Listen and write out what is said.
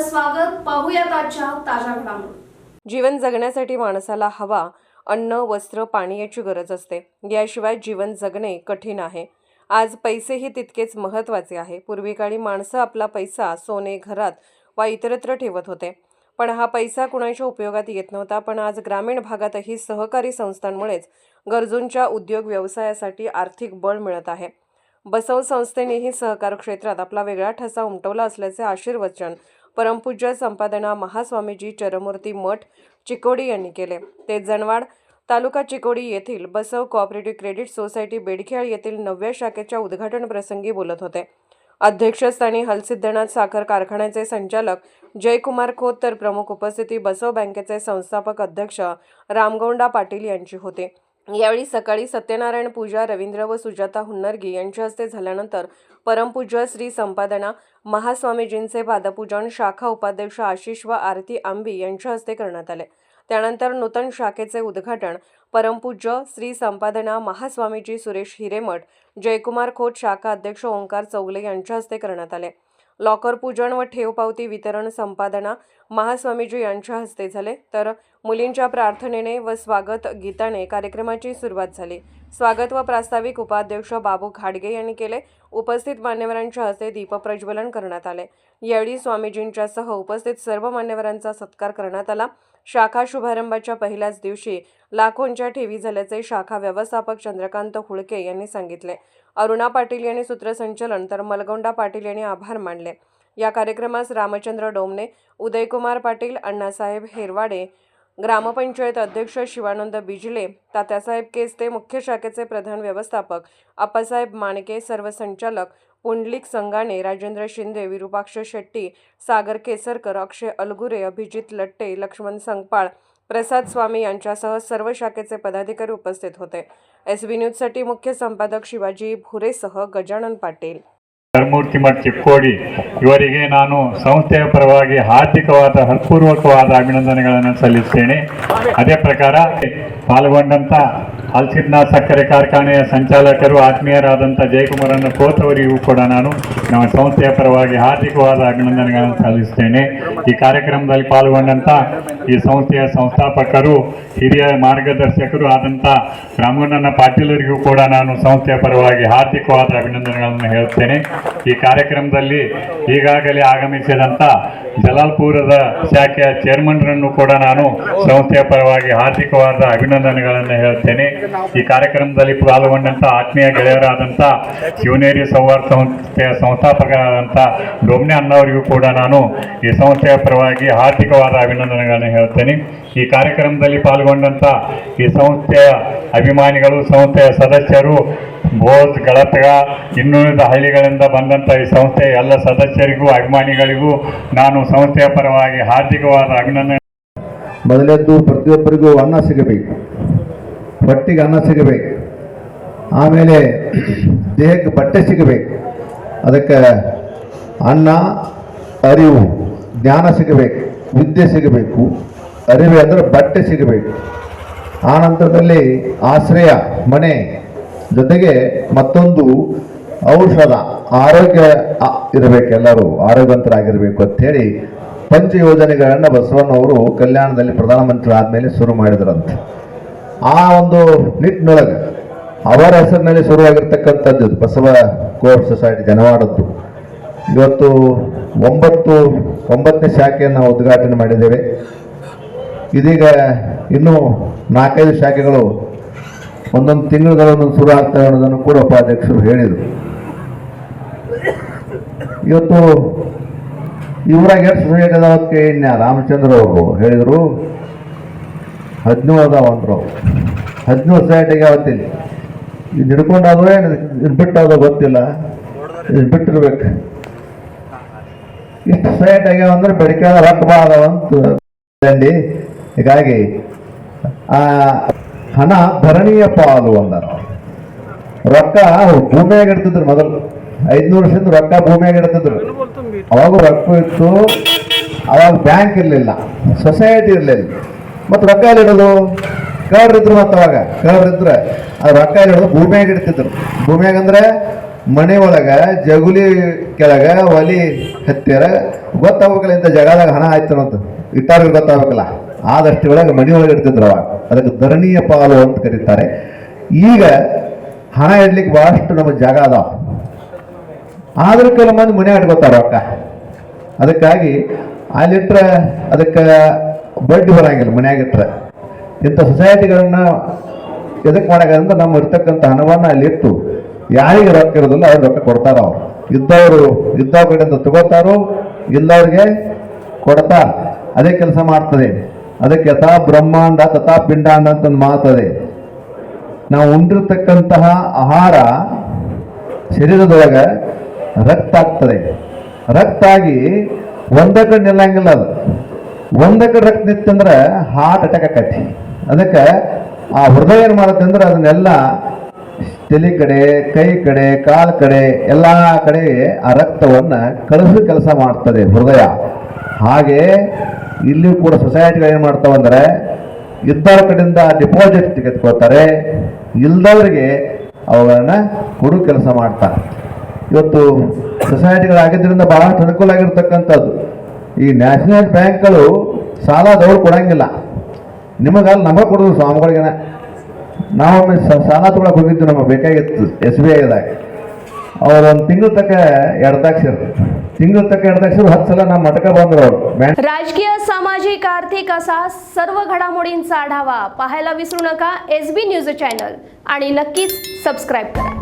आपलं स्वागत. पाहूयात आजच्या ताज्या घडामोडी. जीवन जगण्यासाठी माणसाला हवा, अन्न, वस्त्र, पाणी याची गरज असते. याशिवाय जीवन जगणे कठीण आहे. आज पैसेही तितकेच महत्त्वाचे आहे. पूर्वी काळी माणसं आपला पैसा सोने, घरात वा इतरत्र ठेवत होते, पण हा पैसा कुणाच्या उपयोगात येत नव्हता. पण आज ग्रामीण भागातही सहकारी संस्थांमुळेच गरजूंच्या उद्योग व्यवसायासाठी आर्थिक बळ मिळत आहे. बसव संस्थेनेही सहकार क्षेत्रात आपला वेगळा ठसा उमटवला असल्याचे आशीर्वचन परमपूज्य संपादना महास्वामीजी चरमूर्ती मठ चिकोडी यांनी केले. ते जनवाड तालुका चिकोडी येथील बसव कोऑपरेटिव्ह क्रेडिट सोसायटी बेडखेळ येथील 9व्या शाखेच्या उद्घाटन प्रसंगी बोलत होते. अध्यक्षस्थानी हलसिद्धनाथ साखर कारखान्याचे संचालक जयकुमार खोत तर प्रमुख उपस्थिती बसव बँकेचे संस्थापक अध्यक्ष रामगौंडा पाटील यांची होती. यावेळी सकाळी सत्यनारायण पूजा रवींद्र व सुजाता हुन्नरगी यांच्या हस्ते झाल्यानंतर परमपूज्य श्री संपादना महास्वामीजींचे पादपूजन शाखा उपाध्यक्ष आशिष व आरती आंबी यांच्या हस्ते करण्यात आले. त्यानंतर नूतन शाखेचे उद्घाटन परमपूज्य श्री संपादना महास्वामीजी सुरेश हिरेमठ जयकुमार खोत शाखा अध्यक्ष ओंकार चौगले यांच्या हस्ते करण्यात आले. लॉकर पूजन व ठेव पावती वितरण संपादना महास्वामीजी यांच्या हस्ते झाले. तर मुलींच्या प्रार्थनेने व स्वागत गीताने कार्यक्रमाची सुरुवात झाली. स्वागत व प्रास्ताविक उपाध्यक्ष बाबू घाडगे यांनी केले. उपस्थित मान्यवरांच्या हस्ते दीपप्रज्वलन करण्यात आले. यावेळी स्वामीजींच्या सह उपस्थित सर्व मान्यवरांचा सत्कार करण्यात आला. शाखा शुभारंभाच्या पहिल्याच दिवशी लाखोंच्या ठेवी झाल्याचे शाखा व्यवस्थापक चंद्रकांत हुळके यांनी सांगितले. अरुणा पाटील यांनी सूत्रसंचालन तर मलगौंडा पाटील यांनी आभार मानले. या कार्यक्रमास रामचंद्र डोमने, उदयकुमार पाटील, अण्णासाहेब हेरवाडे, ग्रामपंचायत अध्यक्ष शिवानंद बिजले, तात्यासाहेब केस्ते, मुख्य शाखेचे प्रधान व्यवस्थापक अप्पासाहेब माणके, सर्व संचालक पुंडलिक संगाणे, राजेंद्र शिंदे, विरूपाक्ष शेट्टी, सागर केसरकर, अक्षय अलगुरे, अभिजित लट्टे, लक्ष्मण संगपाळ, प्रसाद स्वामी यांच्यासह सर्व शाखेचे पदाधिकारी उपस्थित होते. SB न्यूजसाठी मुख्य संपादक शिवाजी भुरेसह गजानन पाटील. ಚರಮೂರ್ತಿ ಮಠ ಚಿಕ್ಕೋಡಿ ಇವರಿಗೆ ನಾನು ಸಂಸ್ಥೆಯ ಪರವಾಗಿ ಹಾರ್ದಿಕವಾದ ಹೃತ್ಪೂರ್ವಕವಾದ ಅಭಿನಂದನೆಗಳನ್ನು ಸಲ್ಲಿಸುತ್ತೇನೆ. ಅದೇ ಪ್ರಕಾರ ಪಾಲ್ಗೊಂಡಂಥ ಹಲಸಿದ್ದನಾಥ ಸಕ್ಕರೆ ಕಾರ್ಖಾನೆಯ ಸಂಚಾಲಕರು ಆತ್ಮೀಯರಾದಂಥ ಜಯಕುಮಾರನ್ನ ಕೋತ್ ಅವರಿಗೂ ಕೂಡ ನಾನು ನಮ್ಮ ಸಂಸ್ಥೆಯ ಪರವಾಗಿ ಹಾರ್ದಿಕವಾದ ಅಭಿನಂದನೆಗಳನ್ನು ಸಲ್ಲಿಸುತ್ತೇನೆ. ಈ ಕಾರ್ಯಕ್ರಮದಲ್ಲಿ ಪಾಲ್ಗೊಂಡಂಥ ಈ ಸಂಸ್ಥೆಯ ಸಂಸ್ಥಾಪಕರು ಹಿರಿಯ ಮಾರ್ಗದರ್ಶಕರು ಆದಂಥ ರಾಮಗೌಂಡಣ್ಣ ಪಾಟೀಲರಿಗೂ ಕೂಡ ನಾನು ಸಂಸ್ಥೆಯ ಪರವಾಗಿ ಹಾರ್ದಿಕವಾದ ಅಭಿನಂದನೆಗಳನ್ನು ಹೇಳುತ್ತೇನೆ. ಈ ಕಾರ್ಯಕ್ರಮದಲ್ಲಿ ಈಗಾಗಲೇ ಆಗಮಿಸಿದಂಥ ಜಲಾಲ್ಪುರದ ಶಾಖೆಯ ಚೇರ್ಮನ್ರನ್ನು ಕೂಡ ನಾನು ಸಂಸ್ಥೆಯ ಪರವಾಗಿ ಹಾರ್ದಿಕವಾದ ಅಭಿನಂದನೆಗಳನ್ನು ಹೇಳುತ್ತೇನೆ. ಈ ಕಾರ್ಯಕ್ರಮದಲ್ಲಿ ಪಾಲ್ಗೊಂಡಂಥ ಆತ್ಮೀಯ ಗೆಳೆಯರಾದಂಥ ಶಿವನೇರಿ ಸೌಹಾರ್ದ ಸಂಸ್ಥೆಯ ಸಂಸ್ಥಾಪಕರಾದಂಥ ಡೋಮ್ನೆ ಅಣ್ಣವರಿಗೂ ಕೂಡ ನಾನು ಈ ಸಂಸ್ಥೆಯ ಪರವಾಗಿ ಹಾರ್ದಿಕವಾದ ಅಭಿನಂದನೆಗಳನ್ನು ಹೇಳುತ್ತೇನೆ. ಈ ಕಾರ್ಯಕ್ರಮದಲ್ಲಿ ಪಾಲ್ಗೊಂಡಂಥ ಈ ಸಂಸ್ಥೆಯ ಅಭಿಮಾನಿಗಳು, ಸಂಸ್ಥೆಯ ಸದಸ್ಯರು, ಬೋಸ್ ಗಳತ್ಗ ಇನ್ನುಳಿದ ಹಳ್ಳಿಗಳಿಂದ ಬಂದಂಥ ಈ ಸಂಸ್ಥೆಯ ಎಲ್ಲ ಸದಸ್ಯರಿಗೂ ಅಭಿಮಾನಿಗಳಿಗೂ ನಾನು ಸಂಸ್ಥೆಯ ಪರವಾಗಿ ಹಾರ್ದಿಕವಾದ ಅಭಿನಂದನೆ. ಮೊದಲದ್ದು ಪ್ರತಿಯೊಬ್ಬರಿಗೂ ಅನ್ನ ಸಿಗಬೇಕು, ಹೊಟ್ಟಿಗೆ ಅನ್ನ ಸಿಗಬೇಕು, ಆಮೇಲೆ ದೇಹಕ್ಕೆ ಬಟ್ಟೆ ಸಿಗಬೇಕು. ಅದಕ್ಕೆ ಅನ್ನ, ಅರಿವು, ಜ್ಞಾನ ಸಿಗಬೇಕು, ವಿದ್ಯೆ ಸಿಗಬೇಕು. ಅರಿವೆ ಅಂದರೆ ಬಟ್ಟೆ ಸಿಗಬೇಕು. ಆ ನಂತರದಲ್ಲಿ ಆಶ್ರಯ, ಮನೆ, ಜೊತೆಗೆ ಮತ್ತೊಂದು ಔಷಧ, ಆರೋಗ್ಯ ಇರಬೇಕು. ಎಲ್ಲರೂ ಆರೋಗ್ಯವಂತರಾಗಿರಬೇಕು ಅಂಥೇಳಿ ಪಂಚ ಯೋಜನೆಗಳನ್ನು ಬಸವಣ್ಣವರು ಕಲ್ಯಾಣದಲ್ಲಿ ಪ್ರಧಾನಮಂತ್ರಿ ಆದಮೇಲೆ ಶುರು ಮಾಡಿದ್ರಂತೆ. ಆ ಒಂದು ನಿಟ್ಟಿನೊಳಗೆ ಅವರ ಹೆಸರಿನಲ್ಲಿ ಶುರುವಾಗಿರ್ತಕ್ಕಂಥದ್ದು ಬಸವ ಕೋಆಪ್ ಸೊಸೈಟಿ ಜನವಾಡದ್ದು. ಇವತ್ತು 9ನೇ ಶಾಖೆಯನ್ನು ಉದ್ಘಾಟನೆ ಮಾಡಿದ್ದೇವೆ. ಇದೀಗ ಇನ್ನೂ 4-5 ಶಾಖೆಗಳು ಒಂದೊಂದು ತಿಂಗಳುಗಳನ್ನು ಶುರು ಆಗ್ತವೆ ಅನ್ನೋದನ್ನು ಕೂಡ ಉಪಾಧ್ಯಕ್ಷರು ಹೇಳಿದರು. ಇವತ್ತು ಇವರಾಗ ಎಷ್ಟು ಸೊಸೈಟಿ ಅದಾವಕ್ಕೆ ರಾಮಚಂದ್ರ ಅವರು ಹೇಳಿದರು 17 ಅದಾವ ಅಂದರು. 17 ಸೊಸೈಟಿಗೆ ಅವತ್ತಿಲ್ಲ. ಇದು ಹಿಡ್ಕೊಂಡಾದ್ರೆ ಇದು ಬಿಟ್ಟದ ಗೊತ್ತಿಲ್ಲ, ಇದು ಬಿಟ್ಟಿರ್ಬೇಕು. ಇಷ್ಟು ಸೊಸೈಟಿ ಆಗ್ಯಾವ ಅಂದ್ರೆ ಬೆಳಕಾದ ರೊಕ್ಕ ಅದಾವಂತ. ಹೀಗಾಗಿ ಹಣ ಧರಣಿಯ ಪಾಲು ಅಂದಾರ. ರೊಕ್ಕ ಭೂಮಿಯಾಗ ಇಡ್ತಿದ್ರು. ಮೊದಲು 500 ವರ್ಷದಿಂದ ರೊಕ್ಕ ಭೂಮಿಯಾಗ ಇಡ್ತಿದ್ರು. ಅವಾಗ ರೊಕ್ಕ ಇತ್ತು, ಅವಾಗ ಬ್ಯಾಂಕ್ ಇರಲಿಲ್ಲ, ಸೊಸೈಟಿ ಇರಲಿಲ್ಲ. ಮತ್ತು ರೊಕ್ಕ ಎಲ್ಲಿ ಇಡೋದು? ಕಳ್ಳರಿದ್ರು. ಮತ್ತು ಅವಾಗ ಕಳ್ಳರಿದ್ರೆ ಅದು ರೊಕ್ಕ ಎಲ್ಲಿ ಇಡೋದು? ಭೂಮಿಯಾಗ ಇಡ್ತಿದ್ರು. ಭೂಮಿಯಾಗ ಅಂದ್ರೆ ಮನೆ ಒಳಗೆ ಜಗುಲಿ ಕೆಳಗೆ ಒಲಿ ಹತ್ತಿರ ಗೊತ್ತಾಗ್ಬೇಕಲ್ಲ ಇಂಥ ಜಗದಾಗ ಹಣ ಆಯ್ತು ಅನ್ನೋದು ಇಟ್ಟಾರ್ಗೆ ಗೊತ್ತಾಗ್ಬೇಕಲ್ಲ ಆದಷ್ಟು ಒಳಗೆ ಮನೆ ಒಳಗೆ ಇಡ್ತಿದ್ರು ಅವಾಗ ಅದಕ್ಕೆ ಧರಣೀಯ ಪಾಲು ಅಂತ ಕರೀತಾರೆ. ಈಗ ಹಣ ಇಡ್ಲಿಕ್ಕೆ ಭಾಳಷ್ಟು ನಮ್ಮ ಜಾಗ ಅದಾವ, ಆದ್ರೂ ಕೆಲವು ಮಂದಿ ಮನೆ ಇಟ್ಕೋತಾರ ರೊಕ್ಕ. ಅದಕ್ಕಾಗಿ ಅಲ್ಲಿಟ್ರೆ ಅದಕ್ಕೆ ಬಡ್ಡಿ ಬರಂಗಿಲ್ಲ ಮನ್ಯಾಗಿಟ್ರೆ. ಇಂಥ ಸೊಸೈಟಿಗಳನ್ನ ಎದಕ್ಕೆ ಮಾಡಾಕಂದ್ರೆ ನಮ್ಮ ಇರ್ತಕ್ಕಂಥ ಹಣವನ್ನು ಅಲ್ಲಿಟ್ಟು ಯಾರಿಗೆ ರೊಕ್ಕ ಇರೋದಿಲ್ಲ ಅವ್ರಿಗೆ ರೊಕ್ಕ ಕೊಡ್ತಾರ. ಅವ್ರು ಇದ್ದವ್ರ ಕಡೆಯಿಂದ ತಗೋತಾರೋ ಇಲ್ಲವ್ರಿಗೆ ಕೊಡ್ತಾರ. ಅದೇ ಕೆಲಸ ಮಾಡ್ತದೆ. ಅದಕ್ಕೆ ಯಥಾ ಬ್ರಹ್ಮಾಂಡ ತಥಾ ಪಿಂಡಾಂಡ ಅಂತ ಒಂದು ಮಾತದೆ. ನಾವು ಉಂಡಿರ್ತಕ್ಕಂತಹ ಆಹಾರ ಶರೀರದೊಳಗೆ ರಕ್ತ ಆಗ್ತದೆ. ರಕ್ತ ಆಗಿ ಒಂದ ಕಡೆ ನಿಲ್ಲಂಗಿಲ್ಲ. ಅದು ಒಂದ ಕಡೆ ರಕ್ತ ನಿಂತಂದ್ರೆ ಹಾರ್ಟ್ ಅಟ್ಯಾಕ್ ಆಕತಿ. ಅದಕ್ಕೆ ಆ ಹೃದಯ ಏನು ಮಾಡುತ್ತೆ ಅಂದ್ರೆ ಅದನ್ನೆಲ್ಲ ತಲೆ ಕಡೆ, ಕೈ ಕಡೆ, ಕಾಲು ಕಡೆ ಎಲ್ಲ ಕಡೆ ಆ ರಕ್ತವನ್ನು ಕಳಿಸೋ ಕೆಲಸ ಮಾಡ್ತದೆ ಹೃದಯ. ಹಾಗೆ ಇಲ್ಲಿಯೂ ಕೂಡ ಸೊಸೈಟಿಗಳು ಏನು ಮಾಡ್ತಾವಂದ್ರೆ ಇದ್ದವ್ರ ಕಡೆಯಿಂದ ಡಿಪಾಸಿಟ್ ತೆಗೆದುಕೊಳ್ತಾರೆ, ಇಲ್ದವ್ರಿಗೆ ಅವುಗಳನ್ನ ಕೊಡು ಕೆಲಸ ಮಾಡ್ತಾರೆ. ಇವತ್ತು ಸೊಸೈಟಿಗಳಾಗಿದ್ದರಿಂದ ಬಹಳಷ್ಟು ಅನುಕೂಲ ಆಗಿರ್ತಕ್ಕಂಥದ್ದು. ಈ ನ್ಯಾಷನಲ್ ಬ್ಯಾಂಕ್ಗಳು ಸಾಲ ದೌಡ್ ಕೊಡಂಗಿಲ್ಲ. ನಿಮಗಲ್ಲಿ ನಮಗೆ ಕೊಡೋದು ಸ್ವಾಮಿಗಳಿಗೆನ. ನಾವೊಮ್ಮೆ ಸಾಲ ತೊಗೊಳಕ್ಕೆ ಹೋಗಿದ್ದು ನಮಗೆ ಬೇಕಾಗಿತ್ತು SBIದಾಗ. ಅವ್ರು ಒಂದು ತಿಂಗಳ ತಕ್ಕ 2 ಲಕ್ಷ 10 ಸಲ ನಮ್ಮ ಮಠಕ ಬಂದ್ರು ಅವರು ಬ್ಯಾಂಕ್. राजकीय सामाजिक आर्थिक असा सर्व घडामोडींचा आढावा पाहायला विसरू नका SB न्यूज चॅनल आणि नक्कीच सबस्क्राईब करा.